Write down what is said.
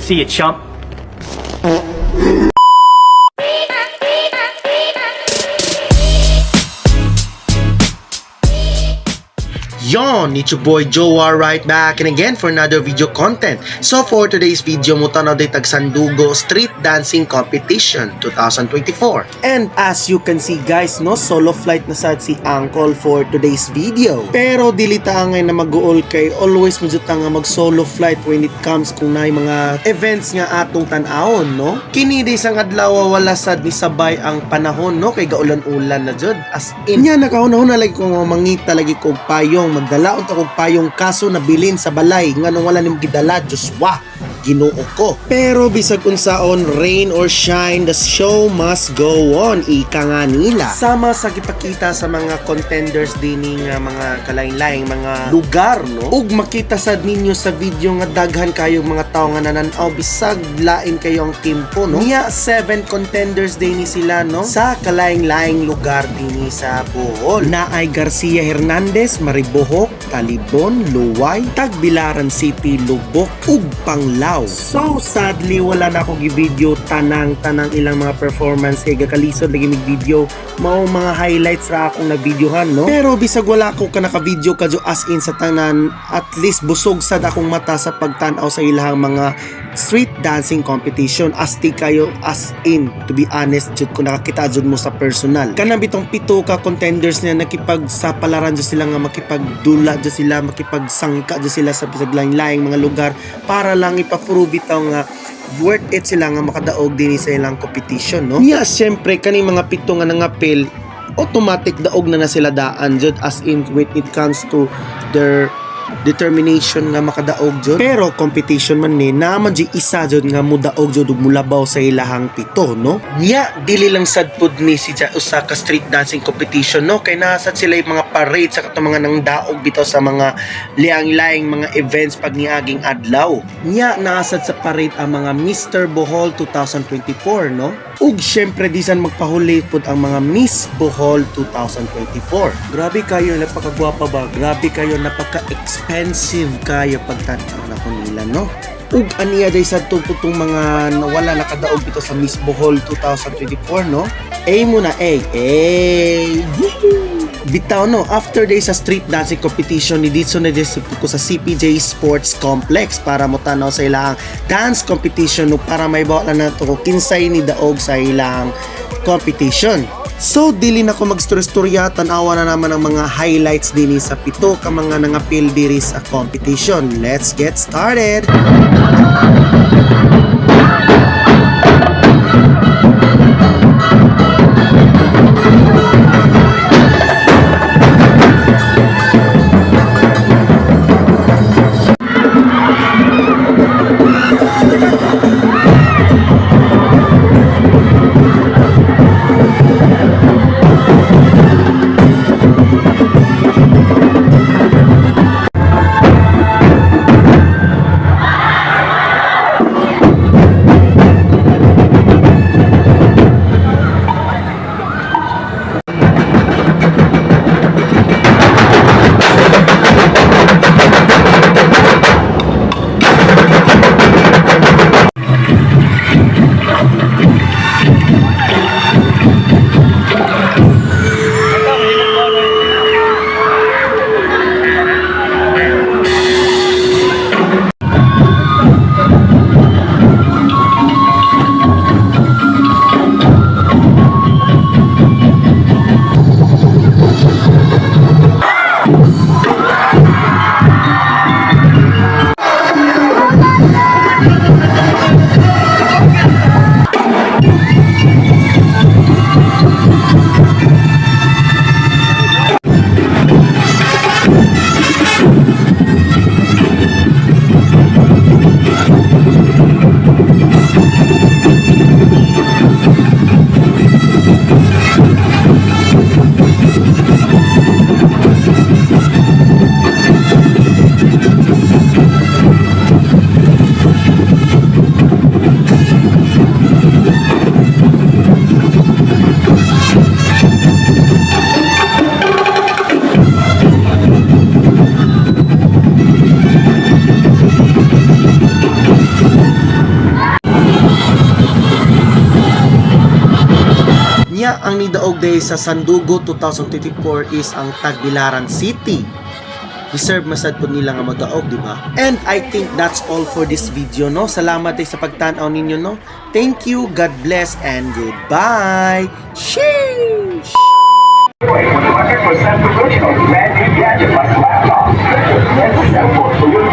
See you, chump. Yon, it's your boy Joa right back and again for another video content. So for today's video mo tanaw day Tagsandugo Street Dancing Competition 2024. And as you can see guys, no, solo flight na sad si Uncle for today's video. Pero dili ta ngay na mag-uol kay always mo jud nga mag solo flight when it comes kung naay mga events nga atong tan-awon, no. Kini day sang adlaw wala sad ni sabay ang panahon, no, kay gaulan-ulan na jud as in. Nya nakahunahon na lagi ko mangita lagi kog payong magdala unta kog payong kaso nabilin sa balay nganong wala nim gidala Joshua Ginoo ko. Pero bisag unsaon, rain or shine, the show must go on, ika nga nila. Sama sa gipakita sa mga contenders dini nga mga kalain-laing mga lugar, no? Ug makita sad ninyo sa video nga daghan kayo mga tao nga nananaw bisag lain kayo ang timpo, no? Niya 7 contenders dini sila, no? Sa kalain-laing lugar dini sa Bohol. Naay Garcia Hernandez, Maribohok, Talibon, Luway, Tagbilaran City, Lubok, ug Panglao. So sadly wala na akong i-video tanang ilang mga performance kay gakalisod lagi mig video mao mga highlights ra akong na-videohan, no? Pero bisag wala ko ka naka-video kadyo as in sa tanan, at least busog sad akong mata sa pagtan-aw sa ilahang mga street dancing competition. Asti kayo as in, to be honest jud ko nakakita jud mo sa personal. Kanang bitong pito ka contenders na nakipagsapalaran jud sila nga makipagdula jud sila, makipagsangka jud sila sa lain-laing mga lugar para lang ipa-prove itaw nga worth it sila nga makadaog din sa ilang competition, no? Yeah, syempre kani mga pito nga nangapil automatic daog na sila daan jud as in when it comes to their determination nga makadaog jud. Pero competition man ni naman di isa jud nga mudaog jud ug mulabaw sa ilahang pito, no? Nya dili lang sad pud ni si usa ka street dancing competition, no, kay nasad sila yung mga parade sa katong mga nang daog bitaw sa mga liang-laing mga events pag niaging adlaw. Nya nasad sa parade ang mga Mr. Bohol 2024, no? Ug syempre disan magpahuli pud ang mga Miss Bohol 2024. Grabe kayo, napakagwapa ba? Grabe kayo, napaka-expensive kayo pagtanaw na ko nila, no? Ug aniya day sa tuputong mga nawala nakadaog dito sa Miss Bohol 2024, no? Mo na bitaw, no, after day sa street dancing competition ni dito na ko sa CPJ Sports Complex para mo tanaw sa ilang dance competition, no, para may bawa na nato ko kinsay ni daog sa ilang competition. So dili na ko magstorya, tanawa na naman ang mga highlights dinhi sa pito ka mga nangapil diri sa competition. Let's get started. Unya, ang nidaog day sa Sandugo 2024 is ang Tagbilaran City. Deserve masad po nila nga madaog, di ba? And I think that's all for this video, no? Salamat sa pagtanaw ninyo, no? Thank you, God bless, and goodbye! Sheesh! 100% original brand new gadget like laptops. It's simple for your